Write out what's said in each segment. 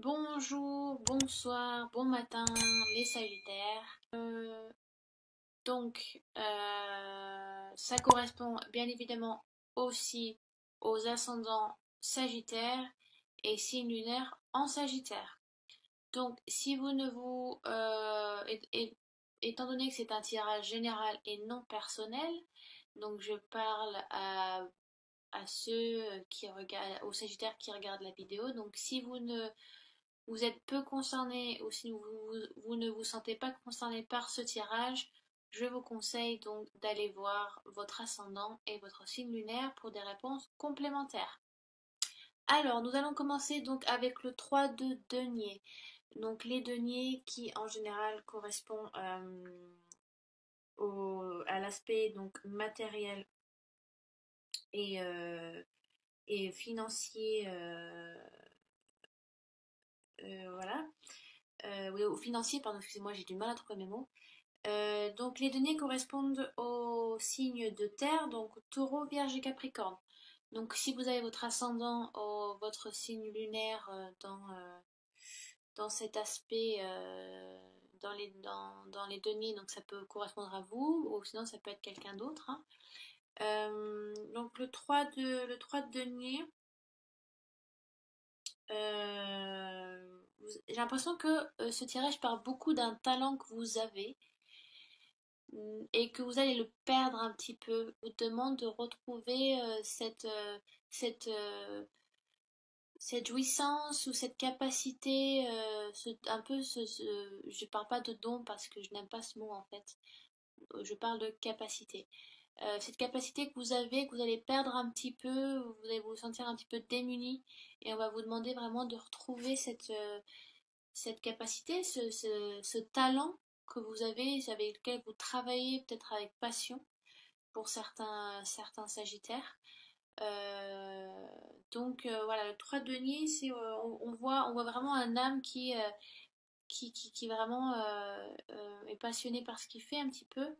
Bonjour, bonsoir, bon matin, les Sagittaires. Ça correspond bien évidemment aussi aux ascendants Sagittaires et signes lunaires en Sagittaire. Donc, si vous ne vous... étant donné que c'est un tirage général et non personnel, donc je parle à ceux qui regardent, aux Sagittaires qui regardent la vidéo. Donc, si vous êtes peu concerné ou si vous ne vous sentez pas concerné par ce tirage, je vous conseille donc d'aller voir votre ascendant et votre signe lunaire pour des réponses complémentaires. Alors, nous allons commencer donc avec le 3 de denier. Donc les deniers qui en général correspondent à l'aspect donc matériel et, euh, et financier, voilà. Oui, au financier, pardon, excusez-moi, j'ai du mal à trouver mes mots. Donc les données correspondent aux signes de terre, donc taureau, vierge et capricorne. Donc si vous avez votre ascendant ou votre signe lunaire dans cet aspect, dans les deniers, donc ça peut correspondre à vous, ou sinon ça peut être quelqu'un d'autre, hein. Donc le 3 de denier, j'ai l'impression que ce tirage parle beaucoup d'un talent que vous avez et que vous allez le perdre un petit peu, vous demande de retrouver cette, euh, cette jouissance ou cette capacité, un peu je parle pas de don parce que je n'aime pas ce mot en fait, je parle de capacité. Cette capacité que vous allez perdre un petit peu, vous allez vous sentir un petit peu démuni et on va vous demander vraiment de retrouver cette capacité, ce talent que vous avez, avec lequel vous travaillez peut-être avec passion pour certains Sagittaires. Voilà, le 3 de denier, on voit vraiment un âme qui vraiment est passionné par ce qu'il fait un petit peu.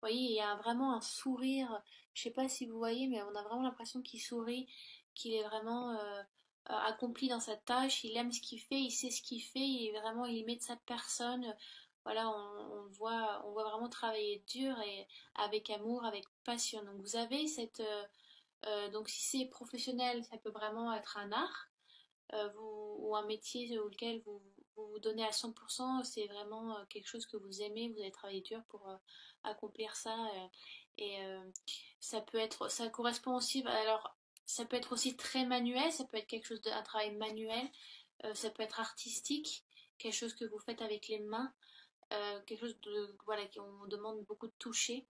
Vous voyez, il y a vraiment un sourire, je sais pas si vous voyez, mais on a vraiment l'impression qu'il sourit, qu'il est vraiment accompli dans sa tâche, il aime ce qu'il fait, il sait ce qu'il fait, il y met de sa personne. Voilà, on voit vraiment travailler dur et avec amour, avec passion. Donc vous avez donc si c'est professionnel, ça peut vraiment être un art ou un métier auquel vous donnez à 100%, c'est vraiment quelque chose que vous aimez, vous avez travaillé dur pour accomplir ça. Et ça peut être, ça correspond aussi, alors ça peut être aussi très manuel, ça peut être quelque chose d'un travail manuel, ça peut être artistique, quelque chose que vous faites avec les mains, quelque chose voilà, qu'on demande beaucoup de toucher.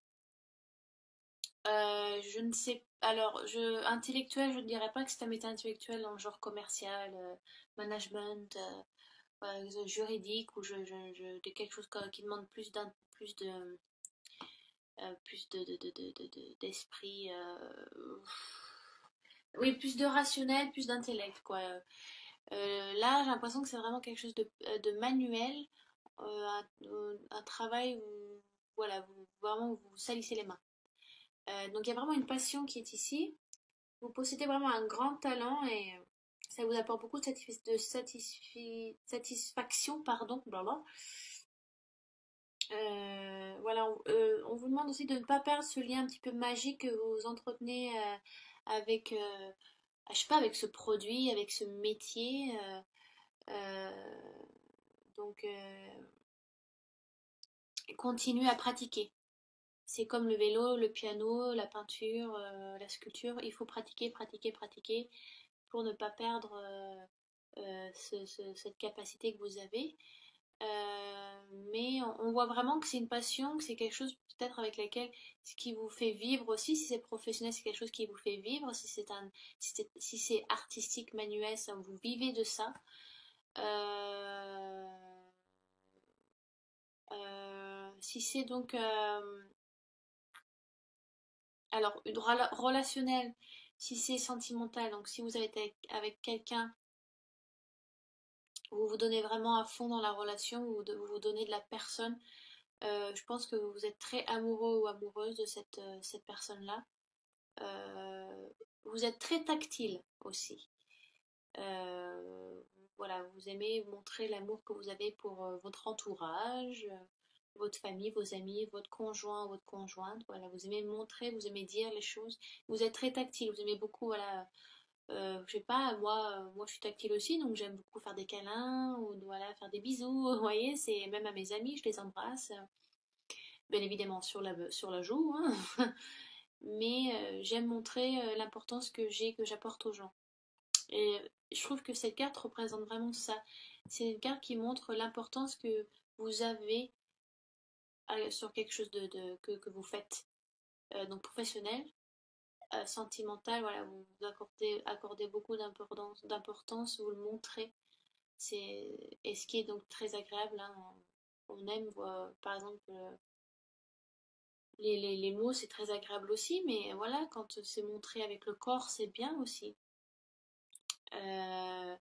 Je ne sais. Alors, intellectuel, je ne dirais pas que c'est un métier intellectuel dans le genre commercial, management, juridique, ou quelque chose qui demande d'esprit. Oui, plus de rationnel, plus d'intellect, quoi. Là, j'ai l'impression que c'est vraiment quelque chose de manuel, un travail où, voilà, vraiment, vous salissez les mains. Donc il y a vraiment une passion qui est ici. Vous possédez vraiment un grand talent et ça vous apporte beaucoup satisfaction, pardon, blablabla. Voilà, on vous demande aussi de ne pas perdre ce lien un petit peu magique que vous entretenez avec, je sais pas, avec ce produit, avec ce métier. Euh, donc, continuez à pratiquer. C'est comme le vélo, le piano, la peinture, la sculpture. Il faut pratiquer, pratiquer, pratiquer pour ne pas perdre cette capacité que vous avez. Mais on voit vraiment que c'est une passion, que c'est quelque chose peut-être avec laquelle ce qui vous fait vivre aussi, si c'est professionnel, c'est quelque chose qui vous fait vivre, si c'est artistique, manuel, ça, vous vivez de ça. Euh, si c'est donc alors relationnel, si c'est sentimental, donc si vous êtes avec quelqu'un, vous vous donnez vraiment à fond dans la relation, vous vous donnez de la personne. Je pense que vous êtes très amoureux ou amoureuse de cette personne-là. Vous êtes très tactile aussi. Euh, voilà, vous aimez montrer l'amour que vous avez pour votre entourage, votre famille, vos amis, votre conjoint, votre conjointe. Voilà, vous aimez montrer, vous aimez dire les choses. Vous êtes très tactile, vous aimez beaucoup, voilà. Je sais pas, moi je suis tactile aussi, donc j'aime beaucoup faire des câlins ou voilà, faire des bisous. Vous voyez, c'est même à mes amis, je les embrasse. Bien évidemment sur la joue, hein. Mais j'aime montrer l'importance que j'ai, que j'apporte aux gens. Et je trouve que cette carte représente vraiment ça. C'est une carte qui montre l'importance que vous avez sur quelque chose que vous faites. Donc professionnel, sentimental, voilà, vous accordez beaucoup d'importance, vous le montrez. Et ce qui est donc très agréable, hein. On aime, par exemple, les mots, c'est très agréable aussi, mais voilà, quand c'est montré avec le corps, c'est bien aussi. Euh,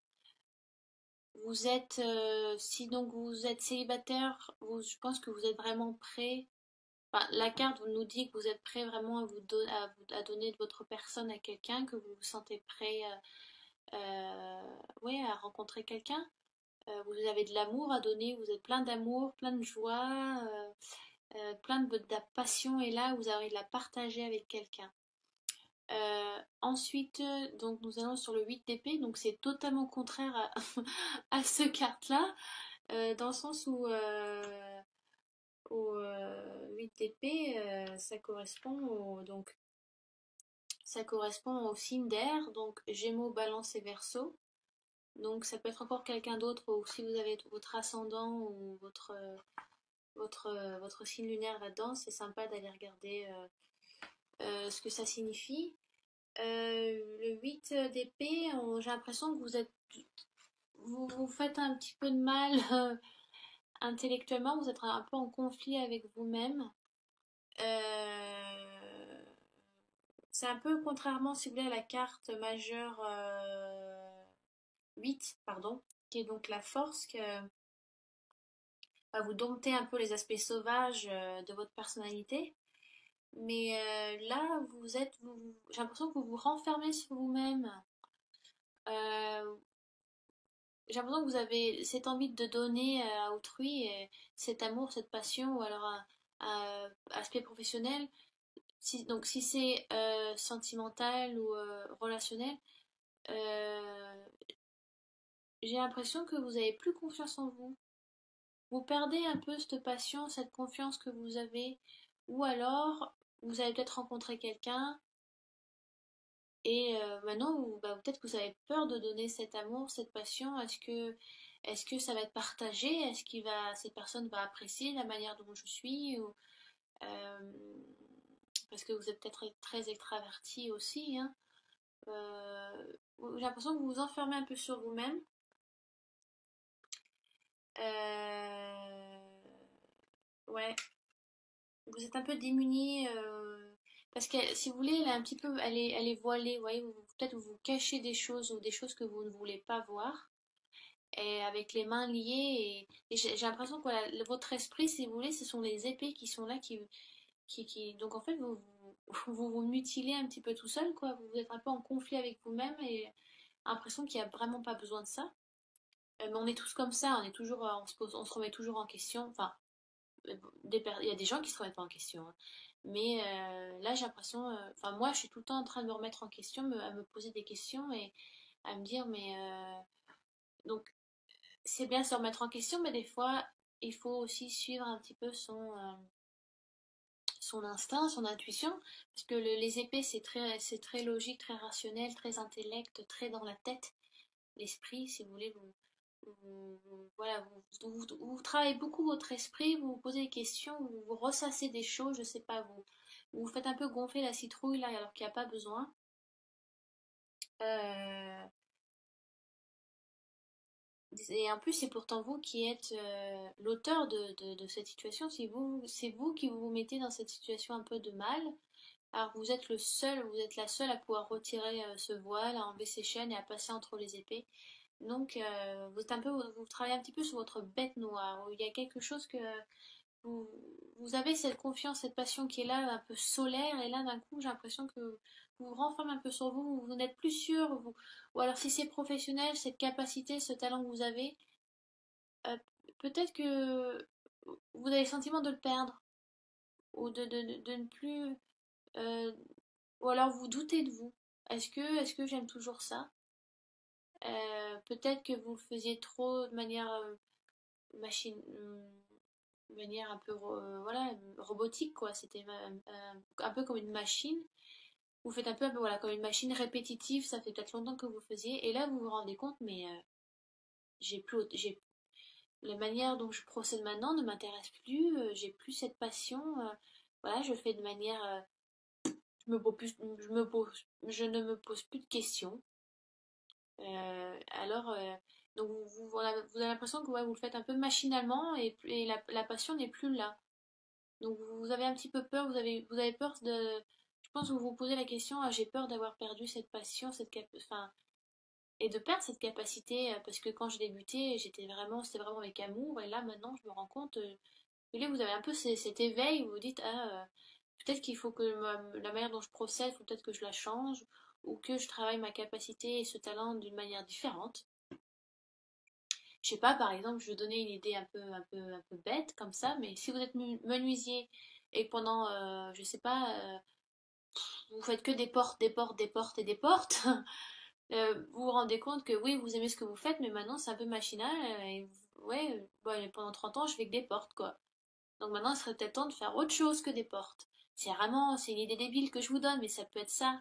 si donc vous êtes célibataire, je pense que vous êtes vraiment prêt. Enfin, la carte nous dit que vous êtes prêt vraiment à donner de votre personne à quelqu'un, que vous vous sentez prêt ouais, à rencontrer quelqu'un. Vous avez de l'amour à donner, vous êtes plein d'amour, plein de joie, plein de passion, et là, vous avez de la partager avec quelqu'un. Ensuite, donc nous allons sur le 8 d'épée, donc c'est totalement contraire à ce carte-là, dans le sens où au 8 d'épée, ça correspond au signe d'air, donc Gémeaux, Balance et Verseau. Donc ça peut être encore quelqu'un d'autre, ou si vous avez votre ascendant ou votre signe lunaire là-dedans, c'est sympa d'aller regarder ce que ça signifie. Le 8 d'épée, j'ai l'impression que vous faites un petit peu de mal intellectuellement, vous êtes un peu en conflit avec vous-même. Euh, c'est un peu contrairement, si vous voulez, à la carte majeure 8, pardon, qui est donc la force, que vous domptez un peu les aspects sauvages de votre personnalité. Mais là, j'ai l'impression que vous vous renfermez sur vous-même. Euh, j'ai l'impression que vous avez cette envie de donner à autrui, cet amour, cette passion, ou alors un aspect professionnel. Donc si c'est sentimental ou relationnel, euh, j'ai l'impression que vous avez plus confiance en vous. Vous perdez un peu cette passion, cette confiance que vous avez, ou alors vous avez peut-être rencontré quelqu'un et maintenant peut-être que vous avez peur de donner cet amour, cette passion. Est-ce que ça va être partagé? Est-ce cette personne va apprécier la manière dont je suis, euh, parce que vous êtes peut-être très extraverti aussi, hein. J'ai l'impression que vous vous enfermez un peu sur vous-même. Euh, ouais, vous êtes un peu démuni, parce que si vous voulez, elle est un petit peu, elle est voilée. Vous voyez, peut-être vous cachez des choses ou des choses que vous ne voulez pas voir, et avec les mains liées. Et j'ai l'impression que voilà, votre esprit, si vous voulez, ce sont les épées qui sont là, donc en fait, vous mutilez un petit peu tout seul, quoi. Vous êtes un peu en conflit avec vous-même et l'impression qu'il n'y a vraiment pas besoin de ça. Mais on est tous comme ça, on est toujours, on se remet toujours en question. Enfin, il y a des gens qui se remettent pas en question, hein. Mais là, j'ai l'impression, enfin moi, je suis tout le temps en train de me remettre en question, à me poser des questions et à me dire, mais donc c'est bien de se remettre en question, mais des fois, il faut aussi suivre un petit peu son instinct, son intuition, parce que les épées, c'est très logique, très rationnel, très intellect, très dans la tête, l'esprit, si vous voulez, voilà, vous travaillez beaucoup votre esprit, vous vous posez des questions, vous ressassez des choses, je sais pas, vous faites un peu gonfler la citrouille là, alors qu'il n'y a pas besoin. Euh, et en plus, c'est pourtant vous qui êtes l'auteur de cette situation. C'est vous qui vous mettez dans cette situation un peu de mal. Alors vous êtes vous êtes la seule à pouvoir retirer ce voile, à enlever ses chaînes et à passer entre les épées. Donc vous travaillez un petit peu sur votre bête noire, où il y a quelque chose que vous, vous avez cette confiance, cette passion qui est là, un peu solaire, et là d'un coup j'ai l'impression que vous renferme un peu sur vous, vous n'êtes plus sûr, ou alors si c'est professionnel, cette capacité, ce talent que vous avez, euh, peut-être que vous avez le sentiment de le perdre, ou de ne plus, euh, ou alors vous doutez de vous. Est-ce que j'aime toujours ça? Peut-être que vous le faisiez trop de manière machine, de manière un peu voilà, robotique, quoi. C'était un peu comme une machine. Vous faites un peu voilà, comme une machine répétitive, ça fait peut-être longtemps que vous le faisiez, et là vous vous rendez compte, mais la manière dont je procède maintenant ne m'intéresse plus, j'ai plus cette passion, voilà, je fais de manière, je ne me pose plus de questions. Alors, donc vous avez l'impression que ouais, vous le faites un peu machinalement et la passion n'est plus là. Donc vous avez un petit peu peur, vous avez peur de... Je pense que vous vous posez la question, ah, j'ai peur d'avoir perdu cette passion, enfin, et de perdre cette capacité, parce que quand j'ai débuté, c'était vraiment avec amour, et là maintenant je me rends compte, vous avez un peu cet éveil où vous vous dites, ah, peut-être qu'il faut que la manière dont je procède, faut peut-être que je la change, ou que je travaille ma capacité et ce talent d'une manière différente. Je sais pas, par exemple, je vais donner une idée un peu bête comme ça, mais si vous êtes menuisier et que pendant, je sais pas, vous faites que des portes, des portes, des portes et des portes, vous vous rendez compte que oui, vous aimez ce que vous faites, mais maintenant c'est un peu machinal, ouais, bon, pendant 30 ans, je fais que des portes, quoi. Donc maintenant, il serait peut-être temps de faire autre chose que des portes. C'est une idée débile que je vous donne, mais ça peut être ça.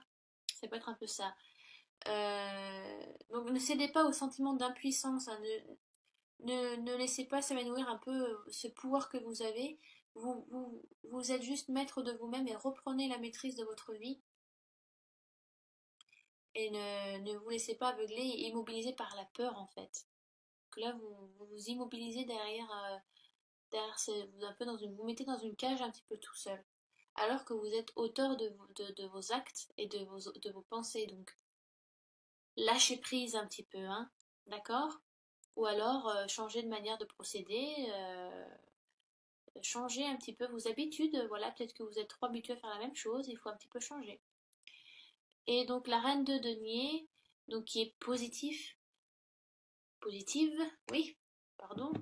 Ça peut être un peu ça. Donc ne cédez pas au sentiment d'impuissance, hein, ne laissez pas s'évanouir un peu ce pouvoir que vous avez. Vous êtes juste maître de vous-même et reprenez la maîtrise de votre vie. Et ne vous laissez pas aveugler et immobiliser par la peur, en fait. Que là, vous immobilisez vous, un peu vous mettez dans une cage un petit peu tout seul. Alors que vous êtes auteur de vos actes et de vos pensées. Donc, lâchez prise un petit peu, hein. D'accord? Ou alors, changer de manière de procéder. Changer un petit peu vos habitudes. Voilà, peut-être que vous êtes trop habitué à faire la même chose, il faut un petit peu changer. Et donc la reine de denier, donc qui est positive, oui, pardon,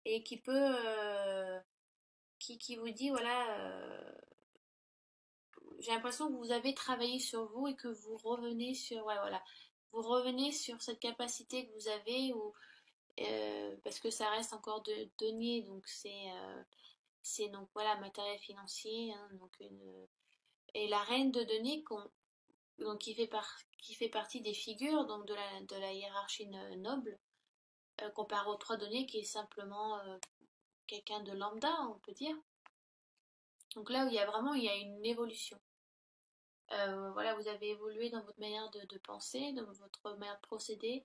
et qui peut, qui vous dit, voilà, j'ai l'impression que vous avez travaillé sur vous et que vous revenez sur, ouais, voilà, vous revenez sur cette capacité que vous avez, ou, parce que ça reste encore de denier, donc c'est donc voilà, matériel financier, hein, donc et la reine de denier donc qui fait partie des figures donc de la hiérarchie noble, comparé aux trois deniers qui est simplement quelqu'un de lambda, on peut dire. Donc là où il y a une évolution. Voilà, vous avez évolué dans votre manière de penser, dans votre manière de procéder.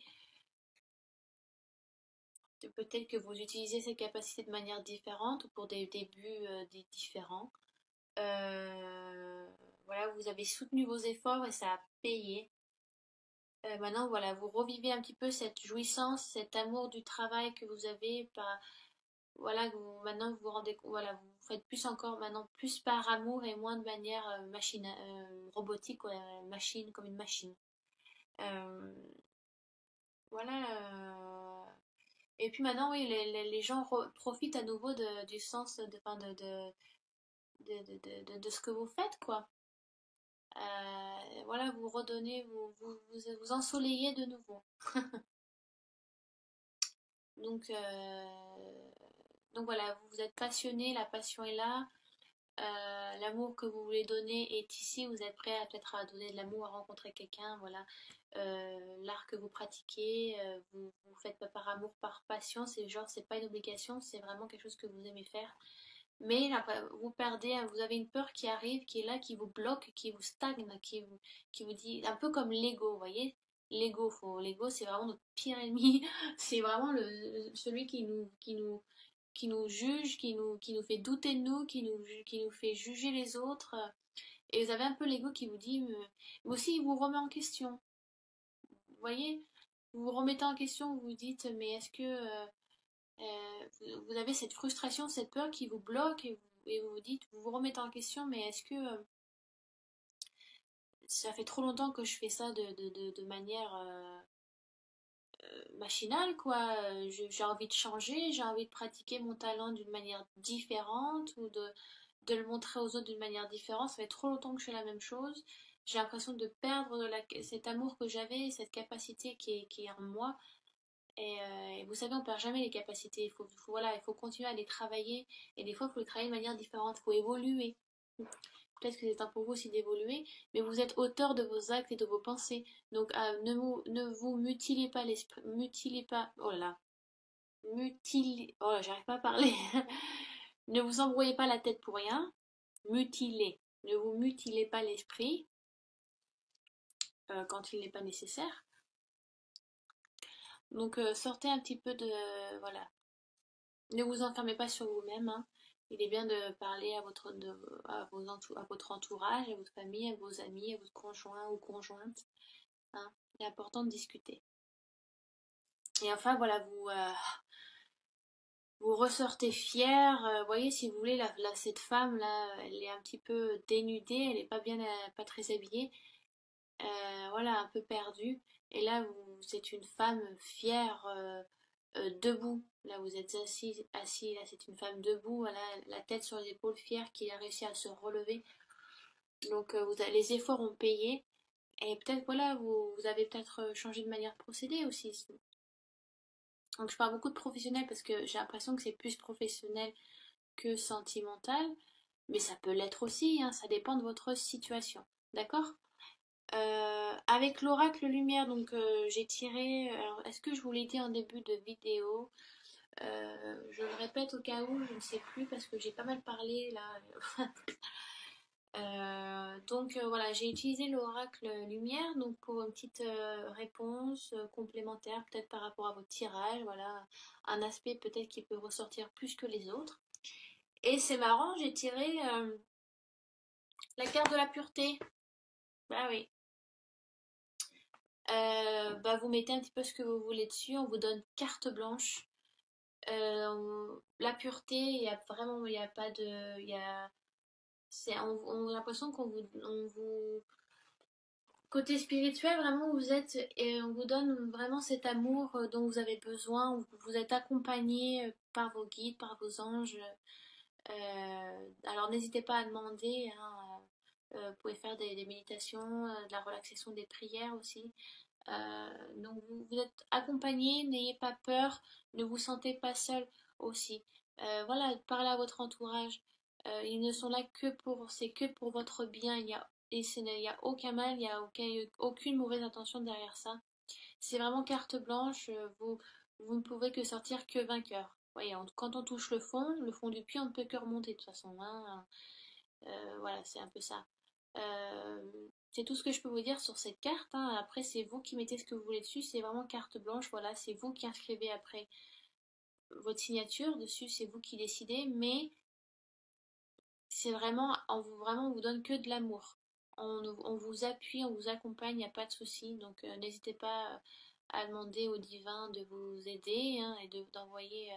Peut-être que vous utilisez ces capacités de manière différente ou pour des buts différents. Euh, voilà, vous avez soutenu vos efforts et ça a payé. Maintenant, voilà, vous revivez un petit peu cette jouissance, cet amour du travail que vous avez, voilà, maintenant vous vous rendez, voilà, vous faites plus encore maintenant plus par amour et moins de manière robotique, ouais, machine comme une machine. Euh, voilà. Et puis maintenant, oui, les gens profitent à nouveau du sens enfin, de ce que vous faites, quoi. Voilà, vous redonnez, vous ensoleillez de nouveau. Donc, donc voilà, vous êtes passionné, la passion est là, l'amour que vous voulez donner est ici, vous êtes prêt à peut-être à donner de l'amour, à rencontrer quelqu'un, voilà. L'art que vous pratiquez, vous faites pas par amour, par passion, c'est genre, c'est pas une obligation, c'est vraiment quelque chose que vous aimez faire. Mais là, vous perdez, hein, vous avez une peur qui arrive, qui est là, qui vous bloque, qui vous stagne, qui vous dit, un peu comme l'ego, vous voyez? L'ego, c'est vraiment notre pire ennemi. C'est vraiment celui qui nous juge, qui nous fait douter de nous, qui nous fait juger les autres. Et vous avez un peu l'ego qui vous dit, mais aussi il vous remet en question. Vous voyez? Vous vous remettez en question, vous vous dites, mais est-ce que vous avez cette frustration, cette peur qui vous bloque et vous vous dites, vous vous remettez en question, mais ça fait trop longtemps que je fais ça de manière machinale, quoi. J'ai envie de changer, j'ai envie de pratiquer mon talent d'une manière différente ou de le montrer aux autres d'une manière différente. Ça fait trop longtemps que je fais la même chose. J'ai l'impression de perdre cet amour que j'avais, cette capacité qui est en moi. Et vous savez, on perd jamais les capacités. Voilà, il faut continuer à les travailler. Et des fois, il faut les travailler de manière différente. Il faut évoluer. Peut-être que c'est un pour vous aussi d'évoluer, mais vous êtes auteur de vos actes et de vos pensées. Donc ne vous mutilez pas l'esprit, mutilez pas, oh là là, oh là, j'arrive pas à parler. Ne vous embrouillez pas la tête pour rien, mutilez. Ne vous mutilez pas l'esprit quand il n'est pas nécessaire. Donc sortez un petit peu voilà. Ne vous enfermez pas sur vous-même, hein. Il est bien de parler à votre entourage, à votre famille, à vos amis, à votre conjoint ou conjointe, hein. Il est important de discuter. Et enfin, voilà, vous ressortez fier. Vous voyez, si vous voulez, cette femme-là, elle est un petit peu dénudée, elle n'est pas bien, pas très habillée. Voilà, un peu perdue. Et là, vous êtes une femme fière, debout. Là, vous êtes assis, là, c'est une femme debout, voilà, la tête sur les épaules, fière, qui a réussi à se relever. Donc, les efforts ont payé. Et peut-être, voilà, vous avez peut-être changé de manière de procéder aussi. Donc je parle beaucoup de professionnel parce que j'ai l'impression que c'est plus professionnel que sentimental, mais ça peut l'être aussi, hein, ça dépend de votre situation. D'accord? Avec l'oracle lumière, donc j'ai tiré. Alors, est-ce que je vous l'ai dit en début de vidéo? Je le répète au cas où, je ne sais plus parce que j'ai pas mal parlé là. Voilà, j'ai utilisé l'oracle lumière donc pour une petite réponse complémentaire, peut-être par rapport à votre tirage, voilà, un aspect peut-être qui peut ressortir plus que les autres. Et c'est marrant, j'ai tiré la carte de la pureté. Bah oui. Bah vous mettez un petit peu ce que vous voulez dessus, on vous donne carte blanche. La pureté, il y a pas de, il y a, on a l'impression on vous côté spirituel, vraiment, vous êtes, et on vous donne vraiment cet amour dont vous avez besoin, où vous êtes accompagné par vos guides, par vos anges. Alors n'hésitez pas à demander, hein, vous pouvez faire des méditations, de la relaxation des prières aussi. Donc vous êtes accompagné, n'ayez pas peur, ne vous sentez pas seul aussi. Voilà, parlez à votre entourage. Ils ne sont là c'est que pour votre bien. Il y a aucun mal, il n'y a aucune mauvaise intention derrière ça. C'est vraiment carte blanche. Vous ne pouvez que sortir que vainqueur. Voyez, quand on touche le fond du puits, on ne peut que remonter de toute façon, hein. Voilà, c'est un peu ça. Euh, c'est tout ce que je peux vous dire sur cette carte, hein. Après, c'est vous qui mettez ce que vous voulez dessus. C'est vraiment carte blanche. Voilà, c'est vous qui inscrivez après votre signature dessus. C'est vous qui décidez. Mais c'est vraiment, on vous donne que de l'amour. On vous appuie, on vous accompagne. Il n'y a pas de souci. Donc, n'hésitez pas à demander au divin de vous aider, hein, et d'envoyer.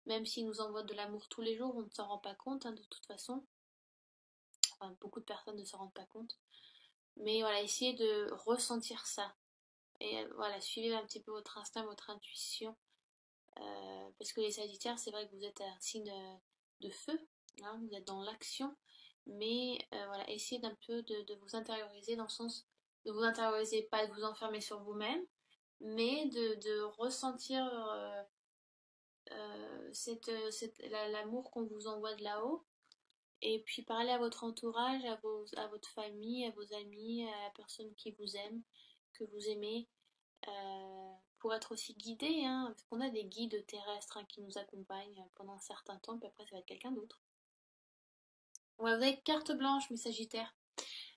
Même s'il nous envoie de l'amour tous les jours, on ne s'en rend pas compte, hein, de toute façon. Enfin, beaucoup de personnes ne s'en rendent pas compte. Mais voilà, essayez de ressentir ça. Et voilà, suivez un petit peu votre instinct, votre intuition. Parce que les Sagittaires, c'est vrai que vous êtes un signe de feu, hein, vous êtes dans l'action. Mais voilà, essayez d'un peu de vous intérioriser dans le sens de vous intérioriser, pas de vous enfermer sur vous-même, mais de ressentir l'amour qu'on vous envoie de là-haut. Et puis parler à votre entourage, à votre famille, à vos amis, à la personne qui vous aime, que vous aimez, pour être aussi guidé, hein, parce qu'on a des guides terrestres, hein, qui nous accompagnent pendant un certain temps, puis après ça va être quelqu'un d'autre. Ouais, vous avez carte blanche, mes Sagittaires.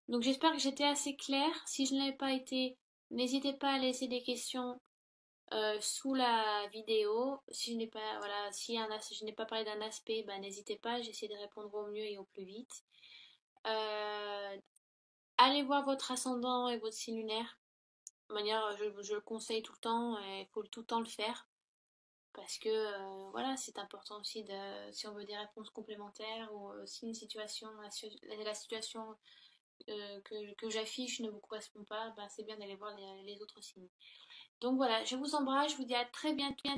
Donc j'espère que j'étais assez claire. Si je ne l'ai pas été, n'hésitez pas à laisser des questions sous la vidéo. Si je n'ai pas, voilà, si je n'ai pas parlé d'un aspect, ben, n'hésitez pas, j'essaie de répondre au mieux et au plus vite. Euh, Allez voir votre ascendant et votre signe lunaire. De manière, je le conseille tout le temps, et il faut tout le temps le faire. Parce que voilà, c'est important aussi si on veut des réponses complémentaires ou si une situation, la situation que j'affiche ne vous correspond pas, ben, c'est bien d'aller voir les autres signes. Donc voilà, je vous embrasse, je vous dis à très bientôt.